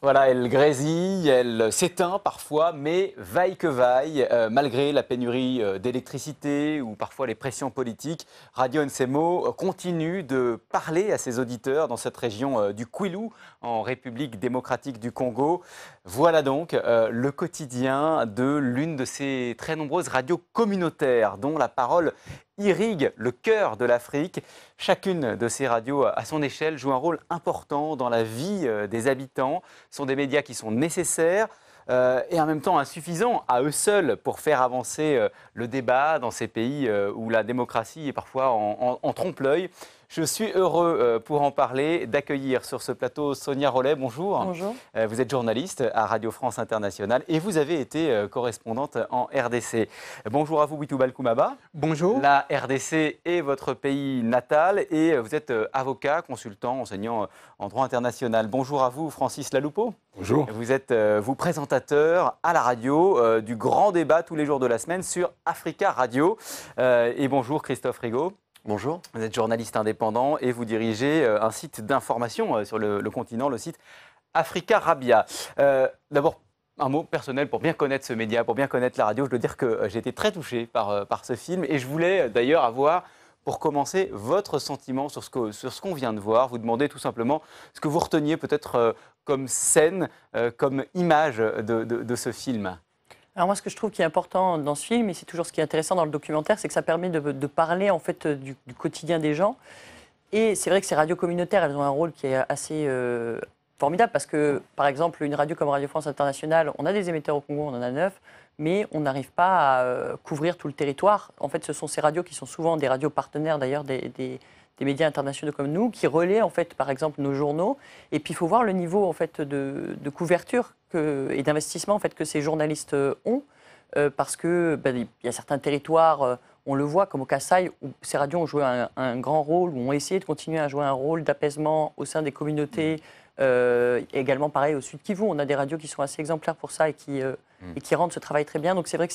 Voilà, elle grésille, elle s'éteint parfois, mais vaille que vaille, malgré la pénurie d'électricité ou parfois les pressions politiques, Radio Nsemo continue de parler à ses auditeurs dans cette région du Kwilu, en République démocratique du Congo. Voilà donc le quotidien de l'une de ces très nombreuses radios communautaires dont la parole irrigue le cœur de l'Afrique. Chacune de ces radios, à son échelle, joue un rôle important dans la vie des habitants. Ce sont des médias qui sont nécessaires et en même temps insuffisants à eux seuls pour faire avancer le débat dans ces pays où la démocratie est parfois en trompe-l'œil. Je suis heureux pour en parler, d'accueillir sur ce plateau Sonia Rollet. Bonjour. Bonjour. Vous êtes journaliste à Radio France Internationale et vous avez été correspondante en RDC. Bonjour à vous, Witoubal Koumaba. Bonjour. La RDC est votre pays natal et vous êtes avocat, consultant, enseignant en droit international. Bonjour à vous, Francis Laloupeau. Bonjour. Vous êtes vous présentateur à la radio du grand débat tous les jours de la semaine sur Africa Radio. Et bonjour, Christophe Rigaud. Bonjour. Vous êtes journaliste indépendant et vous dirigez un site d'information sur le continent, le site Africa Rabia. D'abord, un mot personnel pour bien connaître ce média, pour bien connaître la radio. Je dois dire que j'ai été très touché par ce film et je voulais d'ailleurs avoir, pour commencer, votre sentiment sur ce qu'on vient de voir. Vous demander tout simplement ce que vous reteniez peut-être comme scène, comme image de ce film. Alors moi, ce que je trouve qui est important dans ce film, et c'est toujours ce qui est intéressant dans le documentaire, c'est que ça permet de parler en fait du quotidien des gens. Et c'est vrai que ces radios communautaires, elles ont un rôle qui est assez formidable parce que, par exemple, une radio comme Radio France Internationale, on a des émetteurs au Congo, on en a 9, mais on n'arrive pas à couvrir tout le territoire. En fait, ce sont ces radios qui sont souvent des radios partenaires d'ailleurs des médias internationaux comme nous, qui relaient en fait, par exemple, nos journaux. Et puis, il faut voir le niveau en fait de couverture et d'investissement en fait que ces journalistes ont, parce que il y a certains territoires, on le voit comme au Kasaï, où ces radios ont joué un grand rôle, ou ont essayé de continuer à jouer un rôle d'apaisement au sein des communautés. Également, pareil, au Sud Kivu, on a des radios qui sont assez exemplaires pour ça et qui rendent ce travail très bien. Donc, c'est vrai que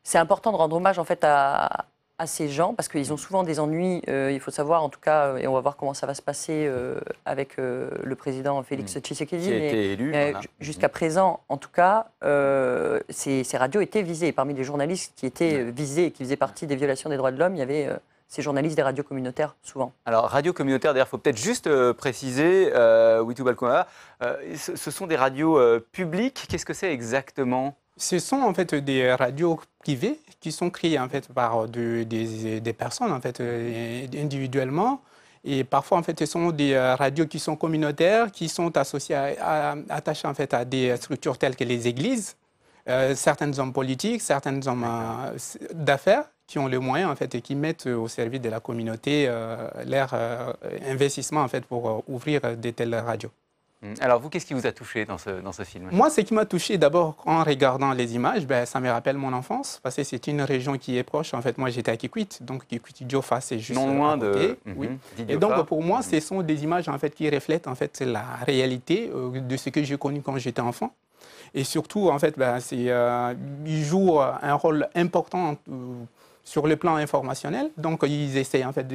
c'est important de rendre hommage en fait à ces gens, parce qu'ils ont souvent des ennuis, il faut savoir en tout cas, et on va voir comment ça va se passer avec le président Félix Tshisekedi, qui a été élu, voilà. Jusqu'à présent, en tout cas, ces radios étaient visées. Et parmi les journalistes qui étaient visés et qui faisaient partie des violations des droits de l'homme, il y avait ces journalistes des radios communautaires, souvent. Alors, radio communautaire, d'ailleurs, il faut peut-être juste préciser, Witoubal Koumaba, ce sont des radios publiques. Qu'est-ce que c'est exactement ? Ce sont en fait des radios privées qui sont créées en fait par des personnes en fait individuellement, et parfois en fait ce sont des radios qui sont communautaires, qui sont associées attachées en fait à des structures telles que les églises, certains hommes politiques, certains hommes d'affaires qui ont les moyens en fait et qui mettent au service de la communauté leur investissement en fait pour ouvrir de telles radios. Alors vous, qu'est-ce qui vous a touché dans ce film ? Moi, ce qui m'a touché d'abord en regardant les images, ça me rappelle mon enfance, parce que c'est une région qui est proche. En fait, moi, j'étais à Kikwit, donc Kikwit-Diofa, c'est juste non loin à côté. Oui. Et donc, pour moi, ce sont des images en fait, qui reflètent en fait, la réalité de ce que j'ai connu quand j'étais enfant. Et surtout, en fait, ils jouent un rôle important sur le plan informationnel. Donc, ils essayent en fait,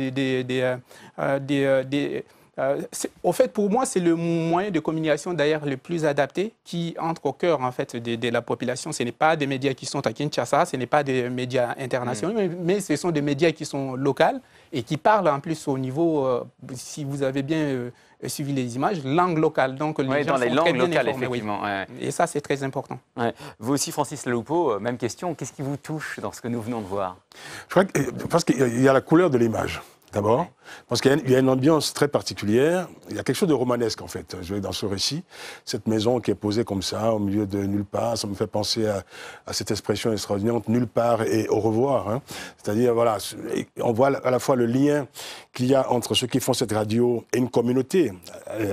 au fait, pour moi, c'est le moyen de communication d'ailleurs le plus adapté qui entre au cœur en fait, de la population. Ce n'est pas des médias qui sont à Kinshasa, ce n'est pas des médias internationaux, mais ce sont des médias qui sont locaux et qui parlent en plus au niveau, si vous avez bien suivi les images, langue locale. Donc, les gens dans les sont langues très bien locales, informés, effectivement. oui. Ouais. Et ça, c'est très important. Ouais. Vous aussi, Francis Laloupeau, même question. Qu'est-ce qui vous touche dans ce que nous venons de voir ? Je crois parce qu'il y a la couleur de l'image. D'abord, parce qu'il y a une ambiance très particulière. Il y a quelque chose de romanesque, en fait, dans ce récit. Cette maison qui est posée comme ça, au milieu de nulle part, ça me fait penser à cette expression extraordinaire, nulle part et au revoir. Hein. C'est-à-dire, voilà, on voit à la fois le lien qu'il y a entre ceux qui font cette radio et une communauté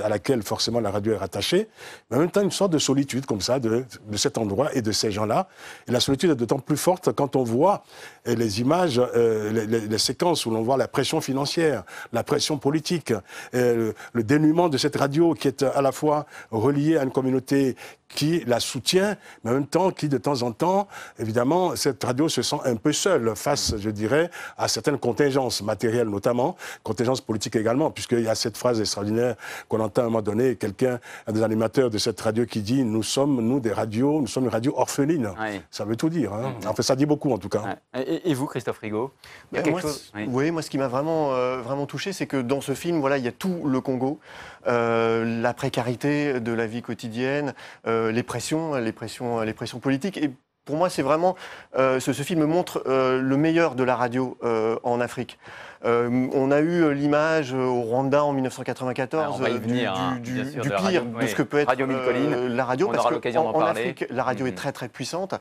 à laquelle, forcément, la radio est rattachée, mais en même temps, une sorte de solitude, comme ça, de cet endroit et de ces gens-là. Et la solitude est d'autant plus forte quand on voit les images, les séquences où l'on voit la pression financière, la pression politique, le dénuement de cette radio qui est à la fois reliée à une communauté qui la soutient, mais en même temps qui, de temps en temps, évidemment, cette radio se sent un peu seule face, je dirais, à certaines contingences matérielles notamment, contingences politiques également, puisqu'il y a cette phrase extraordinaire qu'on entend à un moment donné, un des animateurs de cette radio qui dit « Nous sommes une radio orpheline Oui. ». Ça veut tout dire. Hein. En fait, ça dit beaucoup en tout cas. Ouais. Et vous, Christophe Rigaud, il y a quelque chose... Oui, moi, ce qui m'a vraiment touché, c'est que dans ce film, voilà, il y a tout le Congo, la précarité de la vie quotidienne, les pressions politiques. Et pour moi, c'est vraiment ce film montre le meilleur de la radio en Afrique. On a eu l'image au Rwanda en 1994 du pire de ce que peut être la radio, parce qu'en Afrique, la radio est très très puissante.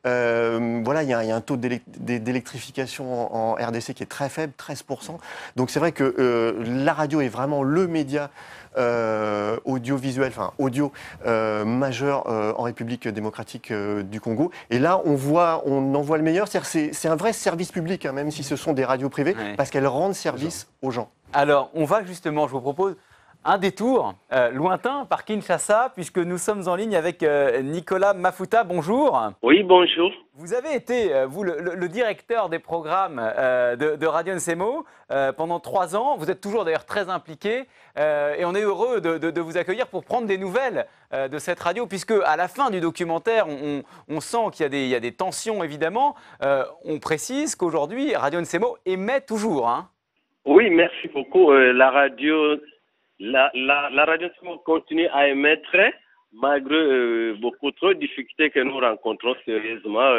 Voilà, il y a un taux d'électrification en RDC qui est très faible, 13%. Donc c'est vrai que la radio est vraiment le média audiovisuel, audio majeur en République démocratique du Congo. Et là, on en voit le meilleur. C'est un vrai service public, hein, même si ce sont des radios privées, parce qu'elles rendent service aux gens. Alors, on va justement, je vous propose un détour lointain par Kinshasa, puisque nous sommes en ligne avec Nicolas Mafuta. Bonjour. Oui, bonjour. Vous avez été, vous, le directeur des programmes de Radio Nsemo pendant 3 ans. Vous êtes toujours d'ailleurs très impliqué et on est heureux de vous accueillir pour prendre des nouvelles de cette radio, puisque à la fin du documentaire, on sent qu'il y a des tensions évidemment. On précise qu'aujourd'hui, Radio Nsemo émet toujours. Hein. Oui, merci beaucoup. La radio Nsemo continue à émettre malgré beaucoup trop de difficultés que nous rencontrons sérieusement,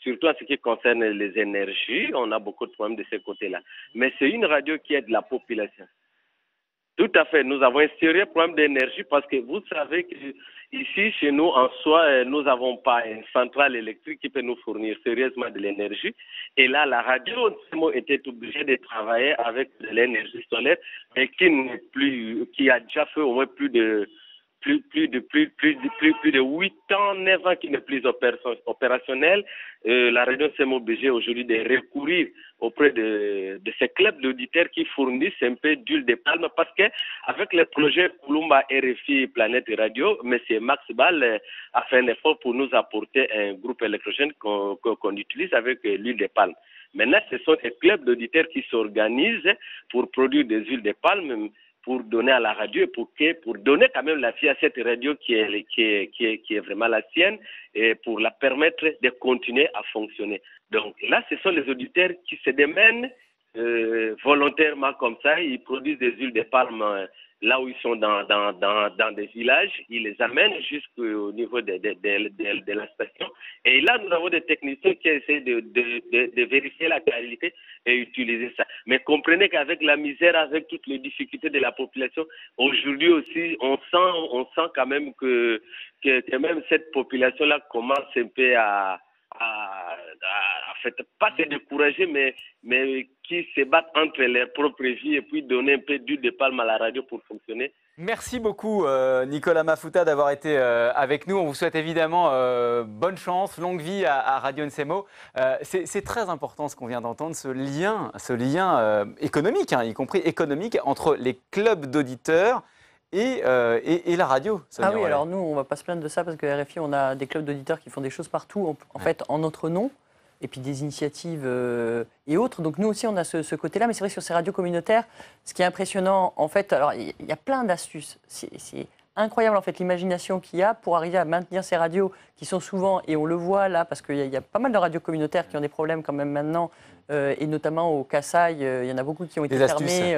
surtout en ce qui concerne les énergies. On a beaucoup de problèmes de ce côté-là. Mais c'est une radio qui aide la population. Tout à fait. Nous avons un sérieux problème d'énergie parce que vous savez qu'ici, chez nous, en soi, nous n'avons pas une centrale électrique qui peut nous fournir sérieusement de l'énergie. Et là, la radio était obligée de travailler avec de l'énergie solaire, mais qui a déjà fait au moins plus de 8 ans, 9 ans qui n'est plus opérationnel. La radio s'est obligée aujourd'hui de recourir auprès de ces clubs d'auditeurs qui fournissent un peu d'huile de palme parce qu'avec le projet Kulumba RFI Planète Radio, M. Max Ball a fait un effort pour nous apporter un groupe électrogène qu'on utilise avec l'huile de palme. Maintenant, ce sont des clubs d'auditeurs qui s'organisent pour produire des huiles de palme pour donner à la radio et pour donner quand même la vie à cette radio qui est vraiment la sienne et pour la permettre de continuer à fonctionner. Donc là, ce sont les auditeurs qui se démènent volontairement comme ça. Ils produisent des huiles de palme là où ils sont dans des villages. Ils les amènent jusqu'au niveau de la station. Et là, nous avons des techniciens qui essaient de vérifier la qualité et utiliser ça. Mais comprenez qu'avec la misère, avec toutes les difficultés de la population, aujourd'hui aussi, on sent quand même que même cette population-là commence un peu à fait, pas se décourager, mais qui se battent entre leurs propres vies et puis donner un peu d'huile de palme à la radio pour fonctionner. Merci beaucoup Nicolas Mafuta d'avoir été avec nous. On vous souhaite évidemment bonne chance, longue vie à Radio Nsemo. C'est très important ce qu'on vient d'entendre, ce lien économique, hein, y compris économique, entre les clubs d'auditeurs et la radio. Ah oui, alors nous, on ne va pas se plaindre de ça parce que RFI, on a des clubs d'auditeurs qui font des choses partout, en fait, en notre nom, et puis des initiatives et autres. Donc nous aussi, on a ce côté-là. Mais c'est vrai que sur ces radios communautaires, ce qui est impressionnant, en fait, alors il y a plein d'astuces. C'est incroyable, en fait, l'imagination qu'il y a pour arriver à maintenir ces radios qui sont souvent, et on le voit là, parce qu'il y a pas mal de radios communautaires qui ont des problèmes quand même maintenant, et notamment au Kasaï, il y en a beaucoup qui ont été fermés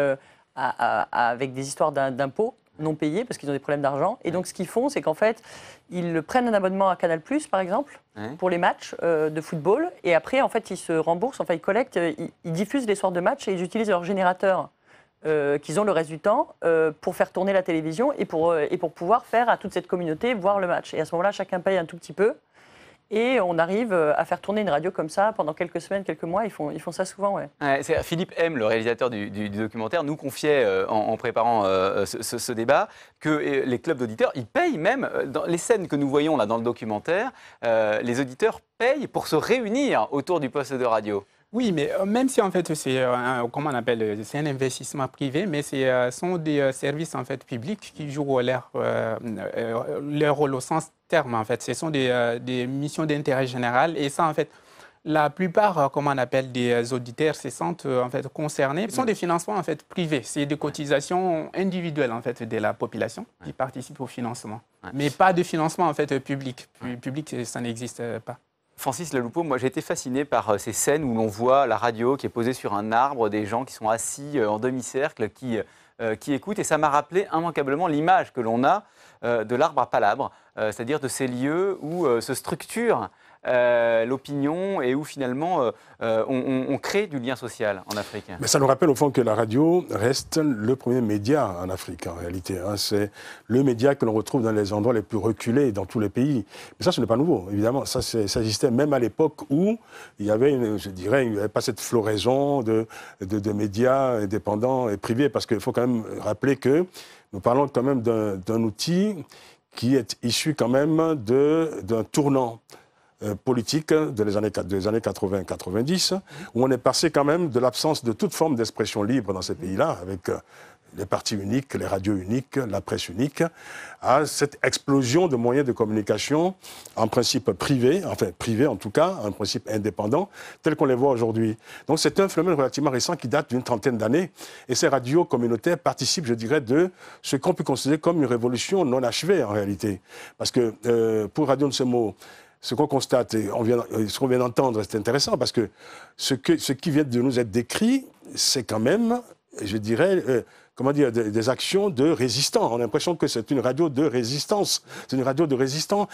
avec des histoires d'impôts non payés parce qu'ils ont des problèmes d'argent. Et donc, ce qu'ils font, c'est qu'en fait, ils prennent un abonnement à Canal+, par exemple, pour les matchs de football. Et après, en fait, ils se remboursent, enfin, ils collectent, ils diffusent les soirs de match et ils utilisent leur générateur qu'ils ont le reste du temps pour faire tourner la télévision et pour pouvoir faire à toute cette communauté voir le match. Et à ce moment-là, chacun paye un tout petit peu. Et on arrive à faire tourner une radio comme ça pendant quelques semaines, quelques mois. Ils font ça souvent, ouais. Philippe M, le réalisateur du documentaire, nous confiait en préparant ce débat que les clubs d'auditeurs, ils payent même, dans les scènes que nous voyons là dans le documentaire, les auditeurs payent pour se réunir autour du poste de radio. Oui, mais même si en fait c'est comment on appelle, c'est un investissement privé, mais ce sont des services en fait publics qui jouent leur rôle au sens terme en fait. Ce sont des missions d'intérêt général et ça en fait. La plupart, comment on appelle, des auditeurs se sentent en fait concernés. Ce sont des financements en fait privés. C'est des cotisations individuelles en fait de la population qui participent au financement, mais pas de financement en fait public. Public, ça n'existe pas. Francis Leloupo, moi j'ai été fasciné par ces scènes où l'on voit la radio qui est posée sur un arbre, des gens qui sont assis en demi-cercle, qui écoutent. Et ça m'a rappelé immanquablement l'image que l'on a de l'arbre à palabre, c'est-à-dire de ces lieux où se structure l'opinion et où finalement on crée du lien social en Afrique. Mais ça nous rappelle au fond que la radio reste le premier média en Afrique en réalité. Hein. C'est le média que l'on retrouve dans les endroits les plus reculés dans tous les pays. Mais ça, ce n'est pas nouveau, évidemment. Ça existait même à l'époque où il y avait, il n'y avait pas cette floraison de médias indépendants et privés. Parce qu'il faut quand même rappeler que nous parlons quand même d'un outil qui est issu quand même d'un tournant politique des années 80-90, où on est passé quand même de l'absence de toute forme d'expression libre dans ces pays-là, avec les partis uniques, les radios uniques, la presse unique, à cette explosion de moyens de communication en principe privés, enfin privés en tout cas, en principe indépendants, tels qu'on les voit aujourd'hui. Donc c'est un phénomène relativement récent qui date d'une trentaine d'années, et ces radios communautaires participent, je dirais, de ce qu'on peut considérer comme une révolution non achevée en réalité. Parce que pour Radio Nsemo, ce qu'on constate, et ce qu'on vient d'entendre, c'est intéressant parce que ce qui vient de nous être décrit, c'est quand même, je dirais, comment dire, des actions de résistants. On a l'impression que c'est une radio de résistance. C'est une radio de résistants.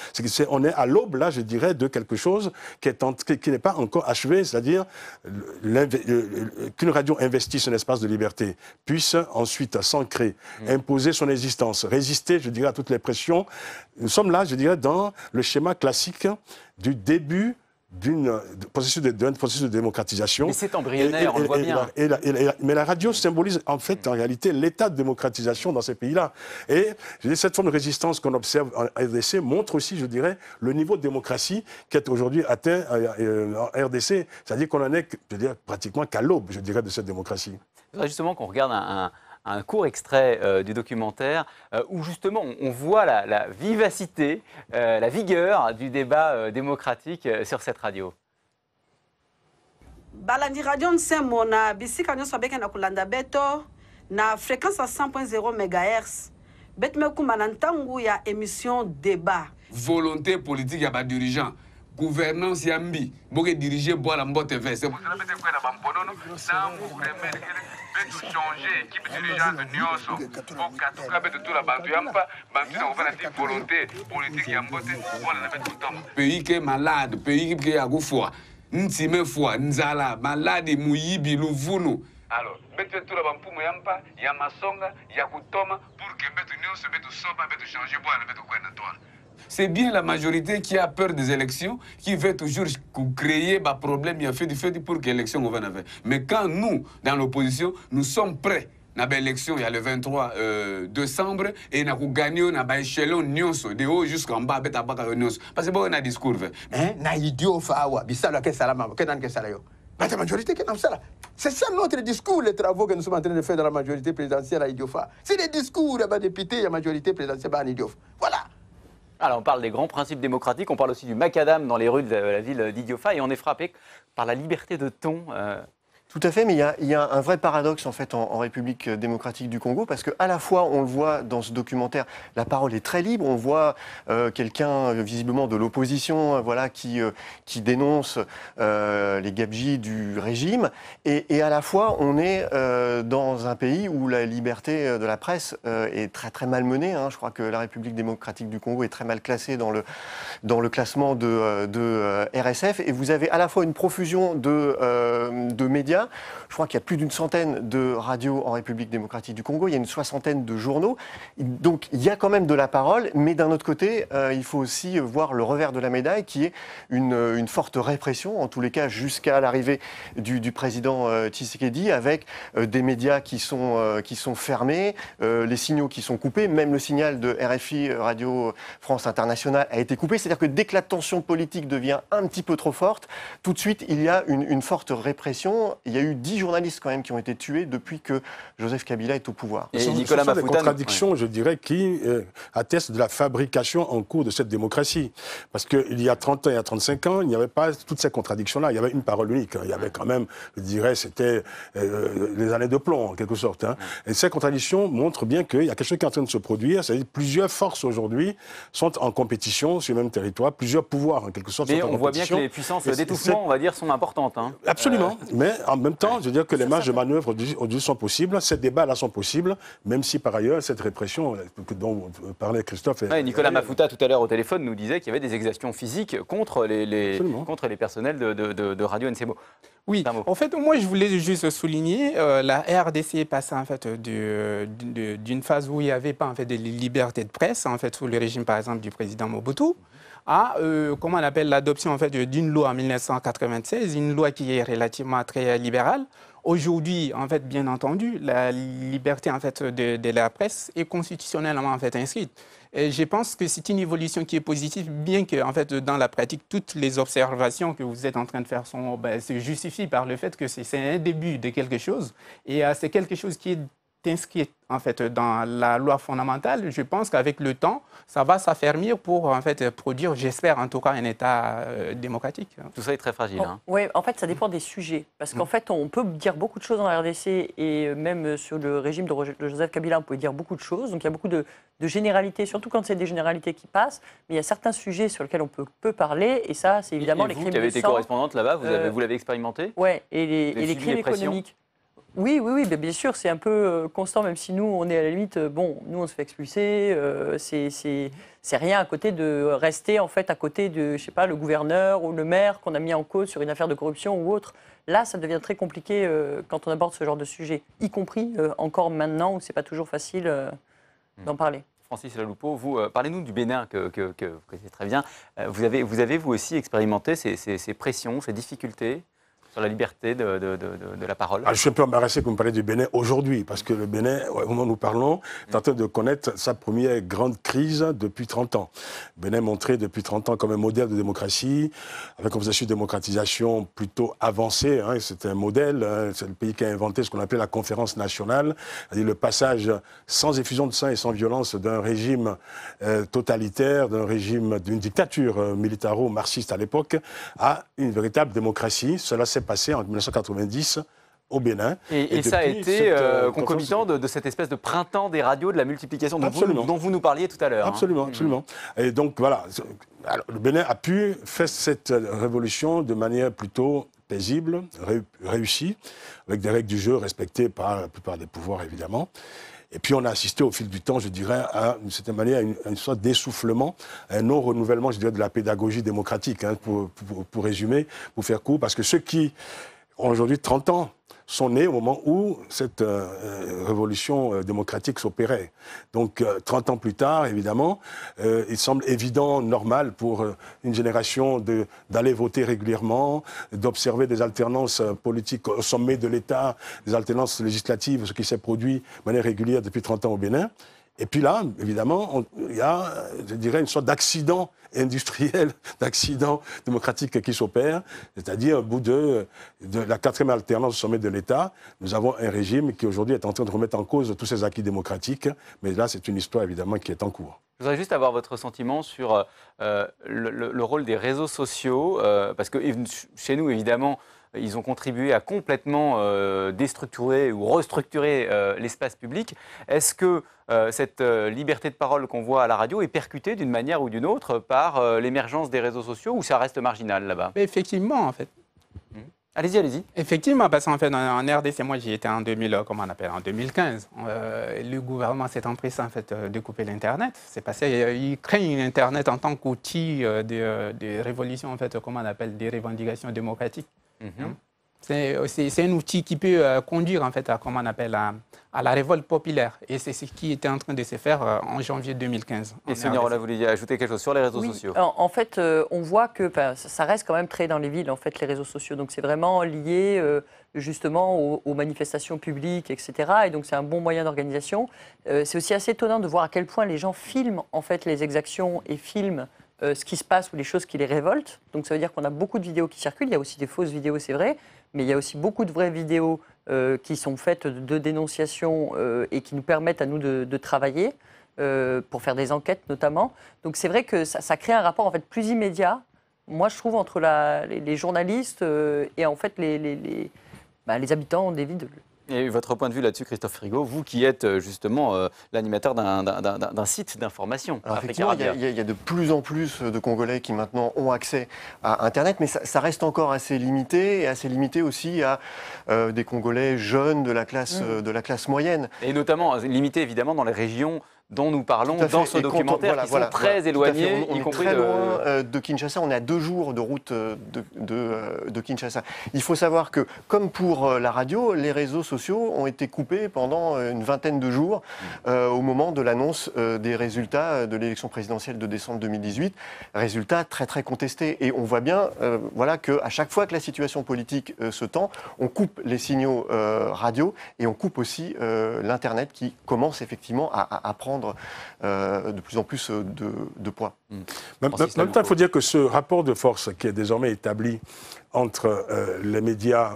On est à l'aube, là, je dirais, de quelque chose qui n'est pas encore achevé, c'est-à-dire qu'une radio investisse un espace de liberté, puisse ensuite s'ancrer, imposer son existence, résister, je dirais, à toutes les pressions. Nous sommes là, je dirais, dans le schéma classique du début d'un processus de démocratisation. Mais c'est embryonnaire, on le voit bien. Mais la radio symbolise en fait, en réalité, l'état de démocratisation dans ces pays-là. Et je dis, cette forme de résistance qu'on observe en RDC montre aussi, je dirais, le niveau de démocratie qui est aujourd'hui atteint en RDC. C'est-à-dire qu'on en est, je dirais, pratiquement qu'à l'aube, je dirais, de cette démocratie. Je voudrais justement qu'on regarde un court extrait du documentaire où justement on voit la vivacité, la vigueur du débat démocratique sur cette radio. Balandi radio Nsemo na bisika nyonso abeke na kulanda beto na fréquence à 100.0 MHz. Bet me kuma na ntangu ya émission débat. Volonté politique ya ba dirigeant. Gouvernance yambi, boke diriger boire la mbote veste. C'est pour ça que quoi na bamponono, ça vous remettre betu changer équipe dirigeante nyonso. Pour katuka betu tout la bantu yampa, bantu na ofana di volonté politique ya mbote, boire na betu tom. Pays qui est malade, pays qui a gufwa, ntime fwa, nzala, malade muyibi luvunu. Alors, betu tout la bampumo yampa, ya masonga, ya kutoma pour que betu nyonso betu soba betu changer boire na betu quoi na toi. C'est bien la majorité qui a peur des élections, qui veut toujours créer des problèmes, il a fait pour que l'élection on va faire. Mais quand nous, dans l'opposition, nous sommes prêts, dans l'élection, il y a le 23 décembre, et nous avons gagné dans l'échelon de haut jusqu'en bas, parce que bon, on a un discours. Na idiot fawa, bisala ke salama, ke nan ke salayo. Mais la majorité qui n'a pas ça. C'est ça notre discours, les travaux que nous sommes en train de faire dans la majorité présidentielle à Idiofa. C'est des discours, il y a des députés, la majorité présidentielle à Idiofa. Voilà. Alors on parle des grands principes démocratiques, on parle aussi du macadam dans les rues de la ville d'Idiofa et on est frappé par la liberté de ton. Tout à fait, mais il y a un vrai paradoxe en fait en République démocratique du Congo parce qu'à la fois on le voit dans ce documentaire, la parole est très libre, on voit quelqu'un visiblement de l'opposition, voilà, qui dénonce les gabegies du régime, et à la fois on est dans un pays où la liberté de la presse est très très malmenée. Hein. Je crois que la République démocratique du Congo est très mal classée dans le classement de RSF, et vous avez à la fois une profusion de médias médias. Je crois qu'il y a plus d'une centaine de radios en République démocratique du Congo. Il y a une soixantaine de journaux. Donc il y a quand même de la parole, mais d'un autre côté, il faut aussi voir le revers de la médaille, qui est une forte répression, en tous les cas jusqu'à l'arrivée du président Tshisekedi, avec des médias qui sont fermés, les signaux qui sont coupés, même le signal de RFI, Radio France Internationale, a été coupé. C'est-à-dire que dès que la tension politique devient un petit peu trop forte, tout de suite, il y a une forte répression. Il y a eu 10 journalistes quand même qui ont été tués depuis que Joseph Kabila est au pouvoir. Et Nicolas Mafouta, des contradictions, je dirais, qui attestent de la fabrication en cours de cette démocratie. Parce qu'il y a 30 ans, il y a 35 ans, il n'y avait pas toutes ces contradictions-là. Il y avait une parole unique. Il y avait quand même, je dirais, c'était les années de plomb, en quelque sorte. Et ces contradictions montrent bien qu'il y a quelque chose qui est en train de se produire. C'est-à-dire que plusieurs forces aujourd'hui sont en compétition sur le même territoire. Plusieurs pouvoirs, en quelque sorte, sont en compétition. Mais on voit bien que les puissances d'étouffement, on va dire, sont importantes. Absolument. Mais en même temps, je veux dire que les marges de manœuvre aujourd'hui sont possibles. Ces débats-là sont possibles, même si par ailleurs, cette répression dont parlait Christophe... Nicolas Mafouta, tout à l'heure au téléphone, nous disait qu'il y avait des exactions physiques contre les personnels de Radio NCMO. Oui, en fait, moi, je voulais juste souligner, la RDC est passée en fait, d'une phase où il n'y avait pas en fait, de liberté de presse, en fait, sous le régime, par exemple, du président Mobutu, à comment on appelle l'adoption en fait, d'une loi en 1996, une loi qui est relativement très libérale. Aujourd'hui, en fait, bien entendu, la liberté en fait, de la presse est constitutionnellement en fait, inscrite. Et je pense que c'est une évolution qui est positive, bien que en fait, dans la pratique, toutes les observations que vous êtes en train de faire se justifient par le fait que c'est un début de quelque chose. Et c'est quelque chose qui est inscrit en fait, dans la loi fondamentale. Je pense qu'avec le temps, ça va s'affermir pour en fait, produire, j'espère en tout cas, un État démocratique. Tout ça est très fragile. Oui, en fait, ça dépend des sujets. Parce qu'en fait, on peut dire beaucoup de choses en RDC et même sur le régime de Joseph Kabila, on peut dire beaucoup de choses. Donc il y a beaucoup de généralités, surtout quand c'est des généralités qui passent. Mais il y a certains sujets sur lesquels on peut parler. Et ça, c'est évidemment les crimes de sang. Vous qui avez été correspondante là-bas, vous l'avez expérimenté? Oui, et les crimes économiques. Oui, bien sûr, c'est un peu constant, même si nous, on est à la limite, nous, on se fait expulser, c'est rien à côté de rester, en fait, à côté de, je sais pas, le gouverneur ou le maire qu'on a mis en cause sur une affaire de corruption ou autre. Là, ça devient très compliqué quand on aborde ce genre de sujet, y compris encore maintenant où c'est pas toujours facile d'en parler. Francis Laloupeau, vous, parlez-nous du Bénin, que vous connaissez très bien. Vous avez, vous aussi, expérimenté ces pressions, ces difficultés sur la liberté de la parole? Je suis un peu embarrassé que vous me parlez du Bénin aujourd'hui, parce que le Bénin, au moment où nous parlons, est en train de connaître sa première grande crise depuis 30 ans. Le Bénin est montré depuis 30 ans comme un modèle de démocratie, avec un processus de démocratisation plutôt avancé. C'est un modèle, c'est le pays qui a inventé ce qu'on appelait la conférence nationale, c'est-à-dire le passage sans effusion de sang et sans violence d'un régime totalitaire, d'un régime, d'une dictature militaro-marxiste à l'époque, à une véritable démocratie. Cela s'est passé en 1990 au Bénin. Et ça a été concomitant de cette espèce de printemps des radios, de la multiplication dont vous nous parliez tout à l'heure. Absolument, absolument. Et donc voilà, alors, le Bénin a pu faire cette révolution de manière plutôt paisible, réussie, avec des règles du jeu respectées par la plupart des pouvoirs évidemment. Et puis on a assisté au fil du temps, je dirais, à d'une certaine manière, à une sorte d'essoufflement, à un non-renouvellement, je dirais, de la pédagogie démocratique, pour résumer, pour faire court, parce que ceux qui ont aujourd'hui 30 ans sont nés au moment où cette révolution démocratique s'opérait. Donc 30 ans plus tard, évidemment, il semble évident, normal pour une génération d'aller voter régulièrement, d'observer des alternances politiques au sommet de l'État, des alternances législatives, ce qui s'est produit de manière régulière depuis 30 ans au Bénin. Et puis là, évidemment, il y a, je dirais, une sorte d'accident industriel, d'accident démocratique qui s'opère, c'est-à-dire au bout de la 4e alternance au sommet de l'État, nous avons un régime qui aujourd'hui est en train de remettre en cause tous ces acquis démocratiques, mais là c'est une histoire évidemment qui est en cours. Je voudrais juste avoir votre sentiment sur le rôle des réseaux sociaux, parce que chez nous, évidemment, ils ont contribué à complètement déstructurer ou restructurer l'espace public. Est-ce que cette liberté de parole qu'on voit à la radio est percutée d'une manière ou d'une autre par l'émergence des réseaux sociaux ou ça reste marginal là-bas? Effectivement, en fait. Allez-y, allez-y. Effectivement, parce qu'en fait, en RDC, moi j'y étais en 2015. Le gouvernement s'est empressé en fait, de couper l'Internet. C'est passé, il crée l'Internet en tant qu'outil de révolution, en fait, comment on appelle, des revendications démocratiques. C'est un outil qui peut conduire en fait à, comment on appelle, à la révolte populaire. Et c'est ce qui était en train de se faire en janvier 2015. Et Sonia Rollet, vous vouliez ajouter quelque chose sur les réseaux sociaux? En fait, on voit que ça reste quand même très dans les villes, en fait, les réseaux sociaux. Donc c'est vraiment lié justement aux manifestations publiques, etc. Et donc c'est un bon moyen d'organisation. C'est aussi assez étonnant de voir à quel point les gens filment en fait les exactions et filment ce qui se passe ou les choses qui les révoltent. Donc ça veut dire qu'on a beaucoup de vidéos qui circulent. Il y a aussi des fausses vidéos, c'est vrai, mais il y a aussi beaucoup de vraies vidéos qui sont faites de dénonciation et qui nous permettent à nous de travailler pour faire des enquêtes notamment. Donc c'est vrai que ça crée un rapport en fait plus immédiat, moi je trouve, entre les journalistes et en fait les habitants des villes. Et votre point de vue là-dessus, Christophe Frigo, vous qui êtes justement l'animateur d'un site d'information. Alors effectivement, il y a de plus en plus de Congolais qui maintenant ont accès à Internet, mais ça reste encore assez limité, et assez limité aussi à des Congolais jeunes de la classe moyenne. Et notamment limité évidemment dans les régions dont nous parlons dans ce documentaire, qui sont très éloignés, on est très loin de Kinshasa. On est à 2 jours de route de Kinshasa. Il faut savoir que, comme pour la radio, les réseaux sociaux ont été coupés pendant une vingtaine de jours au moment de l'annonce des résultats de l'élection présidentielle de décembre 2018. Résultats très très contestés. Et on voit bien qu'à chaque fois que la situation politique se tend, on coupe les signaux radio et on coupe aussi l'Internet qui commence effectivement à prendre de plus en plus de poids. Même temps, il faut dire que ce rapport de force qui est désormais établi entre les médias,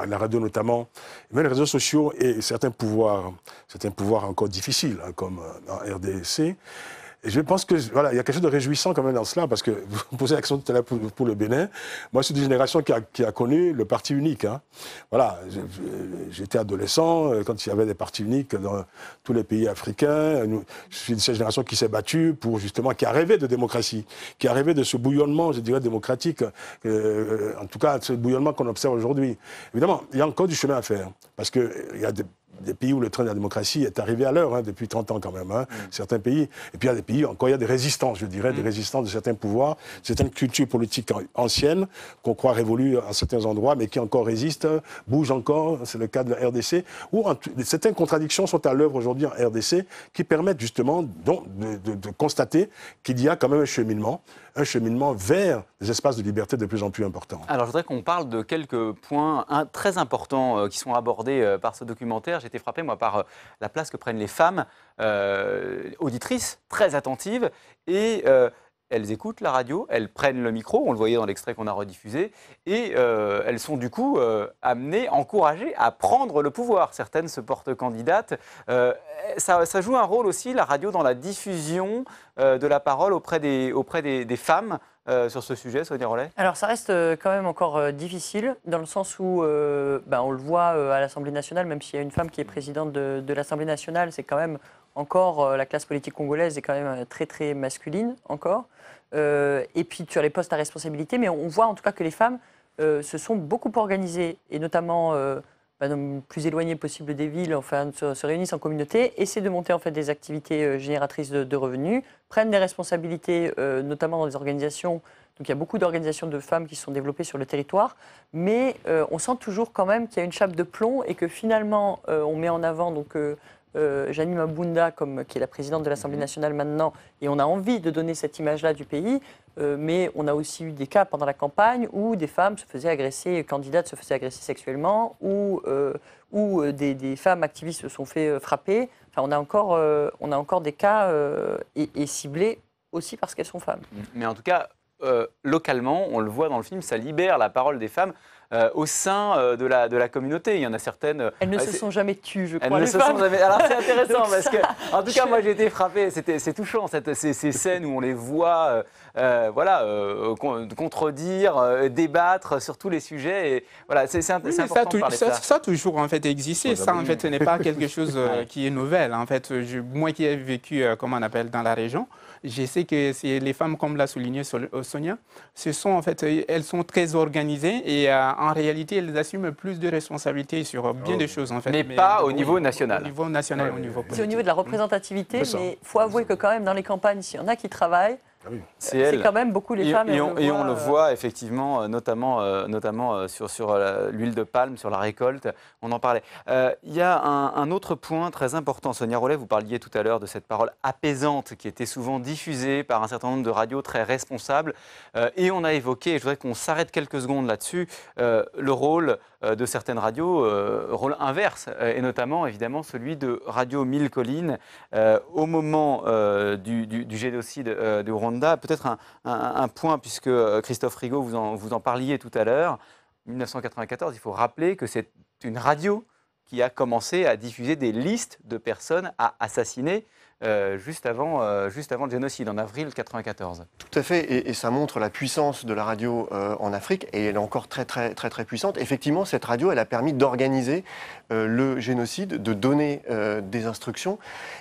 la radio notamment, même les réseaux sociaux et certains pouvoirs encore difficiles, hein, comme en RDC. Et je pense que voilà, il y a quelque chose de réjouissant quand même dans cela, parce que vous posez la question tout à l'heure pour le Bénin. Moi, je suis d'une génération qui a connu le parti unique. Hein. Voilà, j'étais adolescent quand il y avait des partis uniques dans tous les pays africains. Je suis de cette génération qui s'est battue pour justement, qui a rêvé de démocratie, qui a rêvé de ce bouillonnement, je dirais, démocratique, en tout cas, ce bouillonnement qu'on observe aujourd'hui. Évidemment, il y a encore du chemin à faire, parce qu'il y a des pays où le train de la démocratie est arrivé à l'heure, hein, depuis 30 ans quand même, hein, certains pays. Et puis il y a des pays, encore il y a des résistants, je dirais, des résistants de certains pouvoirs, certaines cultures politiques anciennes, qu'on croit révolues à certains endroits, mais qui encore résistent, bougent encore, c'est le cas de la RDC, où certaines contradictions sont à l'œuvre aujourd'hui en RDC, qui permettent justement de constater qu'il y a quand même un cheminement vers des espaces de liberté de plus en plus importants. Alors, je voudrais qu'on parle de quelques points très importants qui sont abordés par ce documentaire. J'ai été frappé, moi, par la place que prennent les femmes auditrices, très attentives, et elles écoutent la radio, elles prennent le micro, on le voyait dans l'extrait qu'on a rediffusé, et elles sont du coup amenées, encouragées à prendre le pouvoir. Certaines se portent candidates. Ça joue un rôle aussi, la radio, dans la diffusion de la parole auprès des femmes sur ce sujet, Sonia Rollet? Alors ça reste quand même encore difficile, dans le sens où on le voit à l'Assemblée nationale, même s'il y a une femme qui est présidente de l'Assemblée nationale, c'est quand même encore, la classe politique congolaise est quand même très très masculine encore. Et puis tu as les postes à responsabilité, mais on voit en tout cas que les femmes se sont beaucoup organisées, et notamment plus éloignées possible des villes, enfin se réunissent en communauté, essaient de monter en fait des activités génératrices de revenus, prennent des responsabilités, notamment dans des organisations. Donc il y a beaucoup d'organisations de femmes qui se sont développées sur le territoire, mais on sent toujours quand même qu'il y a une chape de plomb et que finalement on met en avant donc Janine Mabunda, qui est la présidente de l'Assemblée nationale maintenant, et on a envie de donner cette image-là du pays, mais on a aussi eu des cas pendant la campagne où des femmes se faisaient agresser, candidates se faisaient agresser sexuellement, ou des femmes activistes se sont fait frapper. Enfin, on a encore des cas et ciblés aussi parce qu'elles sont femmes. Mais en tout cas, localement, on le voit dans le film, ça libère la parole des femmes au sein de la communauté. Il y en a certaines... Elles ne se sont jamais tues, je crois. Elles ne se sont jamais... Alors c'est intéressant parce que, en tout cas, moi j'ai été frappé. C'est touchant, ces scènes où on les voit contredire, débattre sur tous les sujets. Et, voilà, c'est important de parler de ça. Ça a toujours en fait existé. Ça en fait, ce n'est pas quelque chose qui est nouvelle. En fait, moi qui ai vécu, comment on appelle, dans la région, je sais que les femmes, comme l'a souligné Sonia, elles sont très organisées et en réalité, elles assument plus de responsabilités sur bien des choses. En fait. Mais pas au niveau national. Au niveau national, au niveau politique. C'est au niveau de la représentativité, mais il faut avouer que quand même, dans les campagnes, s'il y en a qui travaillent, C'est quand même beaucoup les femmes. Et on le voit effectivement, notamment sur l'huile de palme, sur la récolte. On en parlait. Il y a un autre point très important. Sonia Rollet, vous parliez tout à l'heure de cette parole apaisante qui était souvent diffusée par un certain nombre de radios très responsables. Et on a évoqué, et je voudrais qu'on s'arrête quelques secondes là-dessus, le rôle de certaines radios, rôle inverse, et notamment évidemment celui de Radio Mille Collines au moment du génocide du Rwanda. Peut-être un point, puisque Christophe Rigaud, vous en parliez tout à l'heure. 1994, il faut rappeler que c'est une radio qui a commencé à diffuser des listes de personnes à assassiner juste avant le génocide, en avril 1994. Tout à fait, et ça montre la puissance de la radio en Afrique, et elle est encore très puissante. Effectivement, cette radio, elle a permis d'organiser le génocide, de donner des instructions,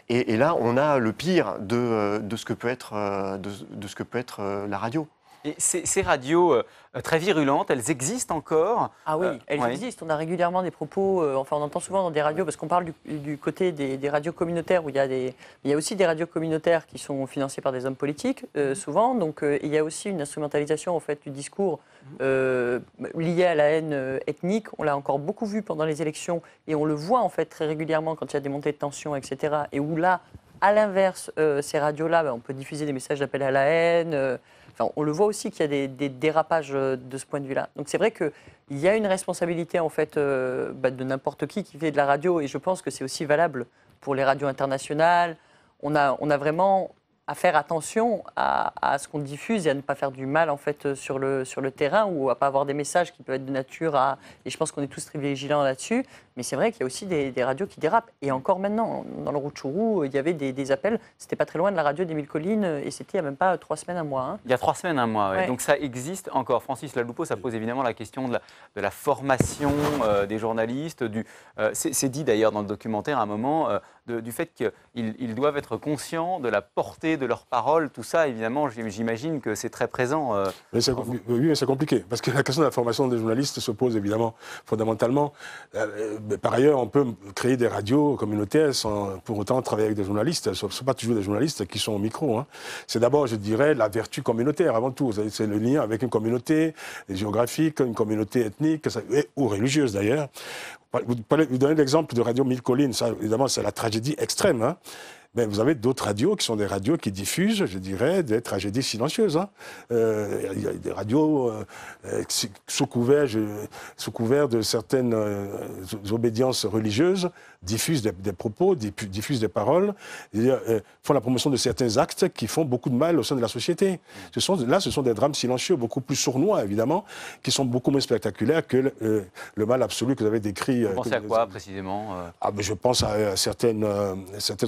et là, on a le pire de ce que peut être la radio. Et ces radios très virulentes, elles existent encore? Ah oui, elles existent. On a régulièrement des propos, enfin on entend souvent dans des radios, parce qu'on parle du côté des radios communautaires, où il y a aussi des radios communautaires qui sont financées par des hommes politiques, souvent. Donc il y a aussi une instrumentalisation en fait, du discours lié à la haine ethnique. On l'a encore beaucoup vu pendant les élections, et on le voit en fait très régulièrement quand il y a des montées de tension, etc. Et où là, à l'inverse, ces radios-là, on peut diffuser des messages d'appel à la haine. On le voit aussi qu'il y a des dérapages de ce point de vue-là. Donc c'est vrai qu'il y a une responsabilité en fait, de n'importe qui fait de la radio, et je pense que c'est aussi valable pour les radios internationales. On a vraiment à faire attention à ce qu'on diffuse et à ne pas faire du mal en fait, sur le terrain, ou à ne pas avoir des messages qui peuvent être de nature à... Et je pense qu'on est tous très vigilants là-dessus. Mais c'est vrai qu'il y a aussi des radios qui dérapent. Et encore maintenant, dans le Rutshuru, il y avait des appels. C'était pas très loin de la radio des Mille Collines, et c'était il n'y a même pas 3 semaines, un mois. Hein. Il y a 3 semaines, un mois. Ouais. Donc ça existe encore. Francis Laloupeau, ça pose évidemment la question de la formation des journalistes. C'est dit d'ailleurs dans le documentaire à un moment, du fait qu'ils doivent être conscients de la portée de leurs paroles. Tout ça, évidemment, j'imagine que c'est très présent. Oui, mais c'est compliqué. Parce que la question de la formation des journalistes se pose évidemment fondamentalement. Par ailleurs, on peut créer des radios communautaires sans pour autant travailler avec des journalistes. Ce ne sont pas toujours des journalistes qui sont au micro. Hein. C'est d'abord, je dirais, la vertu communautaire avant tout. C'est le lien avec une communauté géographique, une communauté ethnique ou religieuse d'ailleurs. Vous donnez l'exemple de Radio Mille Collines. Ça, évidemment, c'est la tragédie extrême. Hein. Mais vous avez d'autres radios qui sont des radios qui diffusent, je dirais, des tragédies silencieuses. Hein. Il y a des radios sous couvert de certaines obédiences religieuses, diffusent des propos, diffusent des paroles, font la promotion de certains actes qui font beaucoup de mal au sein de la société. Ce sont des drames silencieux, beaucoup plus sournois, évidemment, qui sont beaucoup moins spectaculaires que le mal absolu que vous avez décrit. Vous pensez à quoi, précisément Je pense à certaines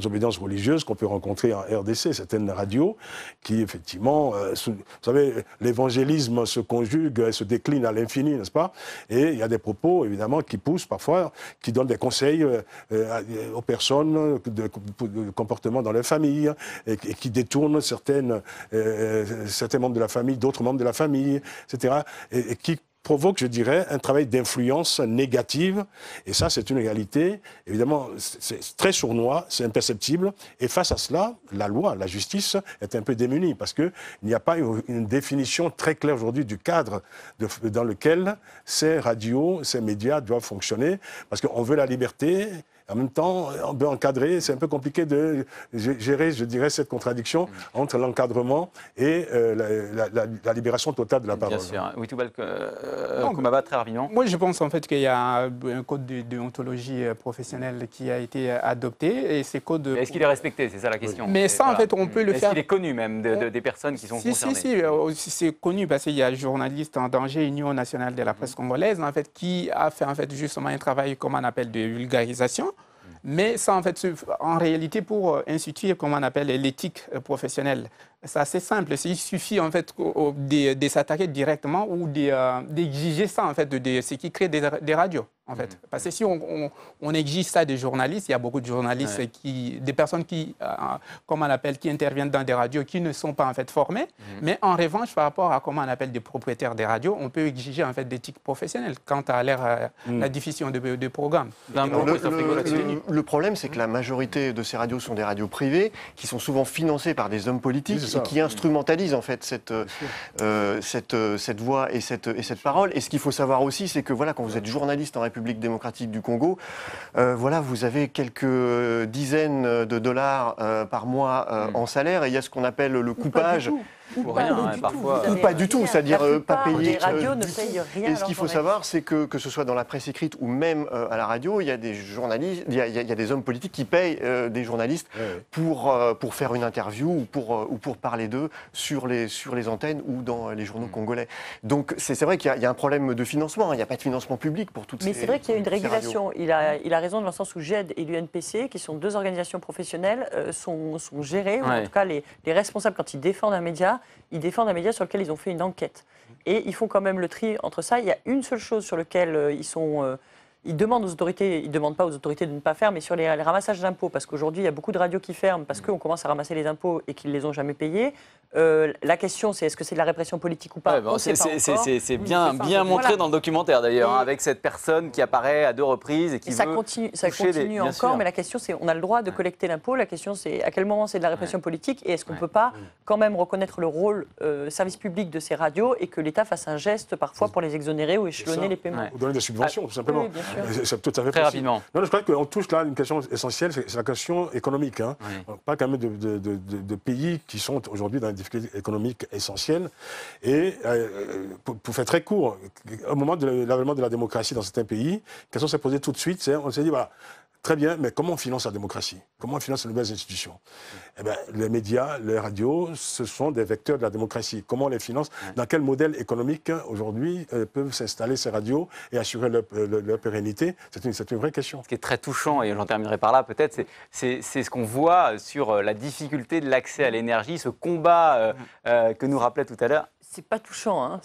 obédiences religieuses qu'on peut rencontrer en RDC, certaines radios qui, effectivement, vous savez, l'évangélisme se conjugue, se décline à l'infini, n'est-ce pas? Et il y a des propos, évidemment, qui poussent parfois, qui donnent des conseils aux personnes de comportement dans leur famille, et qui détournent certains membres de la famille, d'autres membres de la famille, etc. Et qui provoque, je dirais, un travail d'influence négative. Et ça, c'est une réalité. Évidemment, c'est très sournois, c'est imperceptible. Et face à cela, la loi, la justice est un peu démunie parce qu'il n'y a pas une définition très claire aujourd'hui du cadre dans lequel ces radios, ces médias doivent fonctionner. Parce qu'on veut la liberté. En même temps, on peut encadrer. C'est un peu compliqué de gérer, je dirais, cette contradiction entre l'encadrement et la libération totale de la parole. Bien sûr. Oui, Koumaba, très rapidement. Moi, je pense en fait qu'il y a un code de déontologie professionnelle qui a été adopté. Et ces codes... Est-ce qu'il est respecté? C'est ça la question. Mais ça, en fait, on peut le faire... Est-ce qu'il est connu même des personnes qui sont concernées? Si, c'est connu parce qu'il y a un journaliste en danger, Union nationale de la presse congolaise, en fait, qui a fait en fait, justement un travail, comme on appelle, de vulgarisation. Mais ça, en fait, en réalité, pour instituer, comme on appelle, l'éthique professionnelle, c'est assez simple. Il suffit, en fait, de s'attaquer directement ou d'exiger ça, en fait, de ce qui crée des radios. en fait. Parce que si on exige ça des journalistes, il y a beaucoup de journalistes, des personnes qui, comment on appelle, qui interviennent dans des radios qui ne sont pas en fait formées. Mais en revanche, par rapport à comment on appelle des propriétaires des radios, on peut exiger en fait d'éthique professionnelle quant à la diffusion de programmes. Le problème, c'est que la majorité de ces radios sont des radios privées qui sont souvent financées par des hommes politiques et qui instrumentalisent en fait cette voix et cette parole. Et ce qu'il faut savoir aussi, c'est que voilà, quand vous êtes journaliste en République démocratique du Congo, voilà, vous avez quelques dizaines de dollars par mois en salaire et il y a ce qu'on appelle le coupage. Ou pas du tout, c'est-à-dire pas payé. Les radios ne payent rien. Et ce qu'il faut savoir, c'est que ce soit dans la presse écrite ou même à la radio, il y a des journalistes, il y a des hommes politiques qui payent des journalistes pour faire une interview ou pour parler d'eux sur les antennes ou dans les journaux congolais. Donc c'est vrai qu'il y a un problème de financement, il n'y a pas de financement public pour toutes ces radios. Mais c'est vrai qu'il y a une régulation. Il a raison dans le sens où GED et l'UNPC, qui sont deux organisations professionnelles, sont gérées, ou en tout cas les responsables, quand ils défendent un média, ils défendent un média sur lequel ils ont fait une enquête. Et ils font quand même le tri entre ça. Il y a une seule chose sur laquelle ils demandent aux autorités, ils ne demandent pas aux autorités de ne pas faire, mais sur les ramassages d'impôts, parce qu'aujourd'hui, il y a beaucoup de radios qui ferment parce qu'on commence à ramasser les impôts et qu'ils ne les ont jamais payés. La question, c'est est-ce que c'est de la répression politique ou pas? C'est bien montré dans le documentaire, d'ailleurs, avec cette personne qui apparaît à 2 reprises et qui ça continue encore, mais la question, c'est on a le droit de collecter l'impôt. La question, c'est à quel moment c'est de la répression politique et est-ce qu'on ne peut pas quand même reconnaître le rôle service public de ces radios et que l'État fasse un geste parfois pour les exonérer ou échelonner les paiements. Ou donner des subventions, tout simplement. Oui, bien sûr. C'est tout à fait très rapidement. Non, je crois qu'on touche là une question essentielle, c'est la question économique. On parle quand même de pays qui sont aujourd'hui dans des difficultés économiques essentielles. Et pour faire très court, au moment de l'avènement de la démocratie dans certains pays, la question s'est posée tout de suite, on s'est dit, voilà, très bien, mais comment on finance la démocratie? Comment on finance les nouvelles institutions? Eh bien, les médias, les radios, ce sont des vecteurs de la démocratie. Comment on les finance? Dans quel modèle économique, aujourd'hui, peuvent s'installer ces radios et assurer leur pérennité? C'est une vraie question. Ce qui est très touchant, et j'en terminerai par là peut-être, c'est ce qu'on voit sur la difficulté de l'accès à l'énergie, ce combat que nous rappelait tout à l'heure. C'est pas touchant. Hein.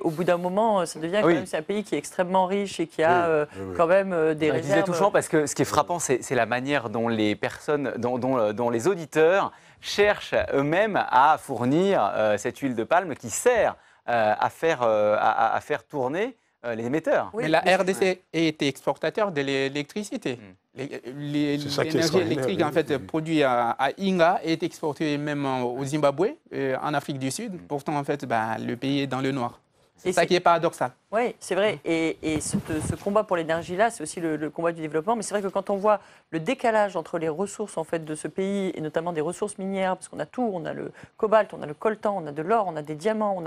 Au bout d'un moment, ça devient quand même, c'est un pays qui est extrêmement riche et qui a quand même des réserves. C'est touchant parce que ce qui est frappant, c'est la manière dont les personnes, dont les auditeurs cherchent eux-mêmes à fournir cette huile de palme qui sert à faire tourner les émetteurs. Mais la RDC est exportateur de l'électricité. L'énergie électrique en fait, produite à Inga est exportée même au Zimbabwe, en Afrique du Sud. Pourtant, en fait, le pays est dans le noir. C'est ça qui est paradoxal. Oui, c'est vrai. Et ce combat pour l'énergie-là, c'est aussi le combat du développement. Mais c'est vrai que quand on voit le décalage entre les ressources en fait, de ce pays, et notamment des ressources minières, parce qu'on a tout, on a le cobalt, on a le coltan, on a de l'or, on a des diamants,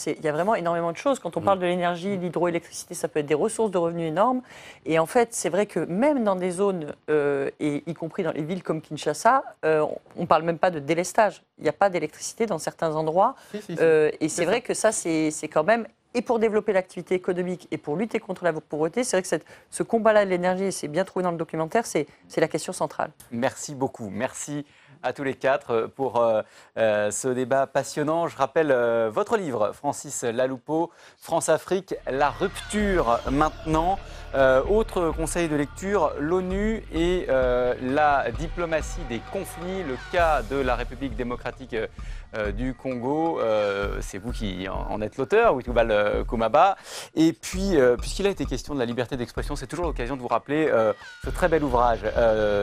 il y a vraiment énormément de choses. Quand on parle de l'énergie, l'hydroélectricité, ça peut être des ressources de revenus énormes. Et en fait, c'est vrai que même dans des zones, et y compris dans les villes comme Kinshasa, on ne parle même pas de délestage. Il n'y a pas d'électricité dans certains endroits. Et c'est vrai que ça, c'est quand même... Et pour développer l'activité économique et pour lutter contre la pauvreté, c'est vrai que ce combat-là de l'énergie, c'est bien trouvé dans le documentaire, c'est la question centrale. Merci beaucoup. Merci à tous les 4 pour ce débat passionnant. Je rappelle votre livre, Francis Laloupeau, France-Afrique, la rupture maintenant. Autre conseil de lecture, l'ONU et la diplomatie des conflits, le cas de la République démocratique du Congo. C'est vous qui en êtes l'auteur, Witoubal Kumaba. Et puis, puisqu'il a été question de la liberté d'expression, c'est toujours l'occasion de vous rappeler ce très bel ouvrage.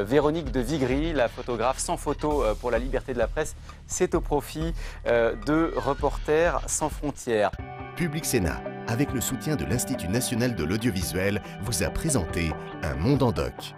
Véronique de Vigry, la photographe sans photo pour la liberté de la presse, c'est au profit de Reporters sans frontières. Public Sénat, avec le soutien de l'Institut national de l'audiovisuel, vous a présenté Un monde en doc.